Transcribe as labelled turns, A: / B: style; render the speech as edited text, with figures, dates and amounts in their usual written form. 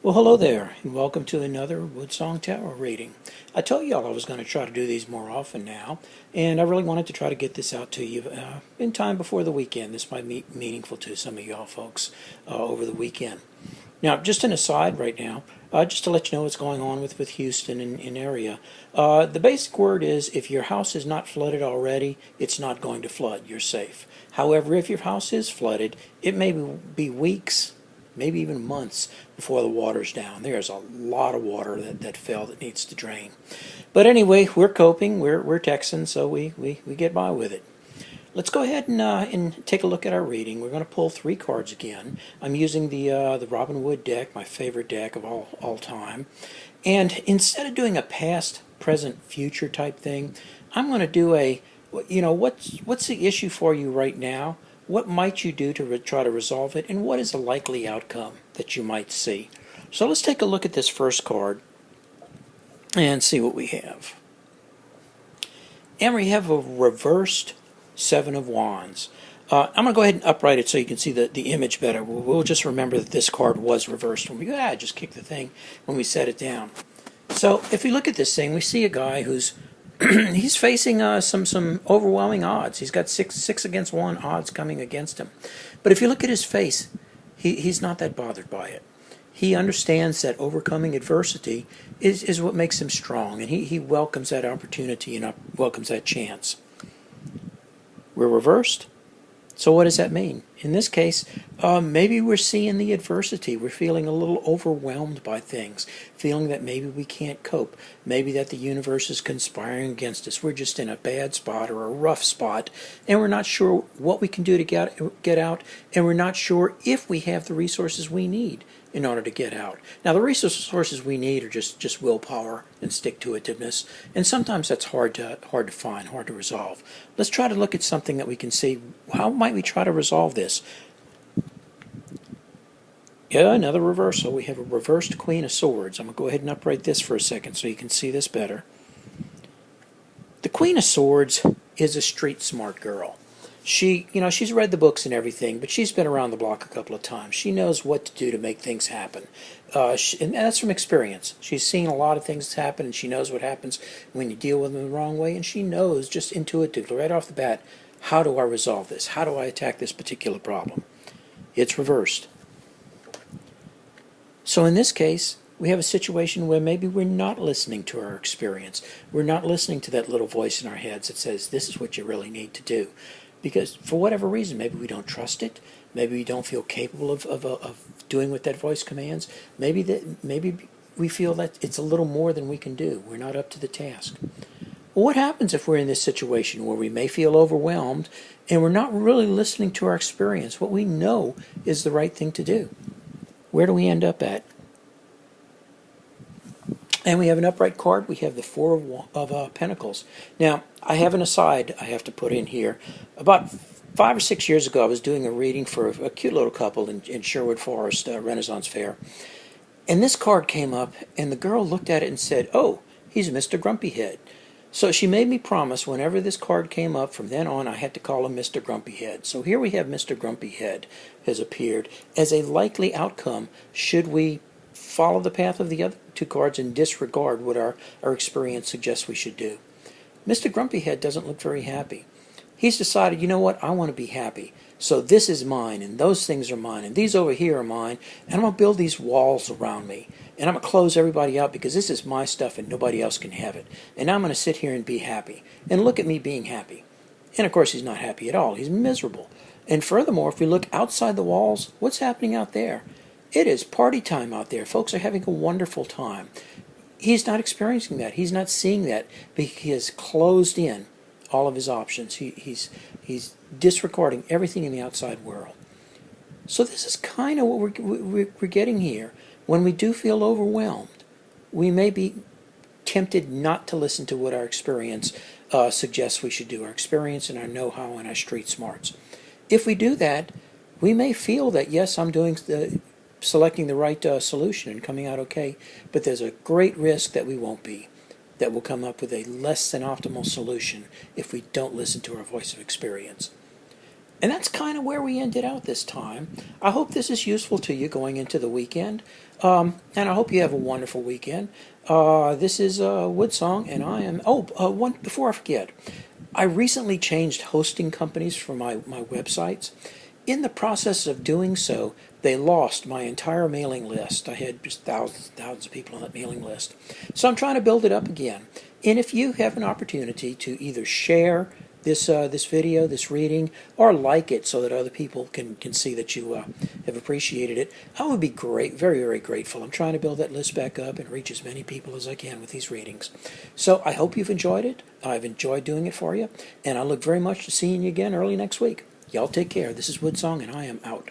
A: Well, hello there, and welcome to another Woodsong Tower reading. I told y'all I was going to try to do these more often now, and I really wanted to try to get this out to you in time before the weekend. This might be meaningful to some of y'all folks over the weekend. Now, just an aside right now, just to let you know what's going on with Houston and area. The basic word is if your house is not flooded already, it's not going to flood. You're safe. However, if your house is flooded, it may be weeks, maybe even months before the water's down. There's a lot of water that fell that needs to drain. But anyway, we're coping. We're Texans, so we get by with it. Let's go ahead and take a look at our reading. We're going to pull 3 cards again. I'm using the Robin Wood deck, my favorite deck of all time. And instead of doing a past, present, future type thing, I'm going to do what's the issue for you right now? What might you do to try to resolve it? And what is the likely outcome that you might see? So let's take a look at this first card and see what we have. And we have a reversed 7 of Wands. I'm going to go ahead and upright it so you can see the image better. We'll just remember that this card was reversed when we just kicked the thing when we set it down. So if we look at this thing, we see a guy who's he's facing some overwhelming odds. He's got six against 1 odds coming against him. But if you look at his face, he's not that bothered by it. He understands that overcoming adversity is what makes him strong, and he welcomes that opportunity and welcomes that chance. We're reversed. So what does that mean? In this case, maybe we're seeing the adversity. We're feeling a little overwhelmed by things, feeling that maybe we can't cope, maybe that the universe is conspiring against us. We're just in a bad spot or a rough spot, and we're not sure what we can do to get out, and we're not sure if we have the resources we need in order to get out. Now, the resources we need are just willpower and stick-to-itiveness, and sometimes that's hard to find, hard to resolve. Let's try to look at something that we can see. How might we try to resolve this? Yeah, another reversal. We have a reversed Queen of Swords. I'm going to go ahead and upright this for a second so you can see this better. The Queen of Swords is a street-smart girl. She's read the books and everything, but she's been around the block a couple of times. She knows what to do to make things happen. And that's from experience. She's seen a lot of things happen, and she knows what happens when you deal with them the wrong way, and she knows just intuitively, right off the bat, how do I resolve this? How do I attack this particular problem? It's reversed. So in this case, we have a situation where maybe we're not listening to our experience. We're not listening to that little voice in our heads that says, this is what you really need to do. Because for whatever reason, maybe we don't trust it. Maybe we don't feel capable of doing what that voice commands. Maybe we feel that it's a little more than we can do. We're not up to the task. Well, what happens if we're in this situation where we may feel overwhelmed and we're not really listening to our experience, what we know is the right thing to do? Where do we end up at? And we have an upright card. We have the 4 of Pentacles. Now, I have an aside I have to put in here. About 5 or 6 years ago, I was doing a reading for a cute little couple in Sherwood Forest Renaissance Fair. And this card came up, and the girl looked at it and said, oh, he's Mr. Grumpyhead. So she made me promise whenever this card came up, from then on, I had to call him Mr. Grumpyhead. So here we have Mr. Grumpyhead has appeared as a likely outcome should we follow the path of the other 2 cards and disregard what our experience suggests we should do. Mr. Grumpyhead doesn't look very happy. He's decided, you know what, I want to be happy. So this is mine, and those things are mine, and these over here are mine, and I'm going to build these walls around me, and I'm going to close everybody out because this is my stuff and nobody else can have it. And I'm going to sit here and be happy. And look at me being happy. And of course he's not happy at all. He's miserable. And furthermore, if we look outside the walls, what's happening out there? It is party time out there. Folks are having a wonderful time. He's not experiencing that. He's not seeing that because he has closed in all of his options. He's disregarding everything in the outside world. So this is kind of what we're getting here. When we do feel overwhelmed, we may be tempted not to listen to what our experience suggests we should do, our experience and our know-how and our street smarts. If we do that, we may feel that, yes, I'm selecting the right solution and coming out okay, but there's a great risk that we won't be, that we'll come up with a less than optimal solution if we don't listen to our voice of experience. And that's kind of where we ended out this time. I hope this is useful to you going into the weekend. And I hope you have a wonderful weekend. This is Woodsong, and I am. One before I forget, I recently changed hosting companies for my websites. In the process of doing so, they lost my entire mailing list. I had just thousands of people on that mailing list. So I'm trying to build it up again. And if you have an opportunity to either share this video, this reading, or like it so that other people can see that you have appreciated it, I would be very, very grateful. I'm trying to build that list back up and reach as many people as I can with these readings. So I hope you've enjoyed it. I've enjoyed doing it for you, and I look very much to seeing you again early next week. Y'all take care. This is Woodsong, and I am out.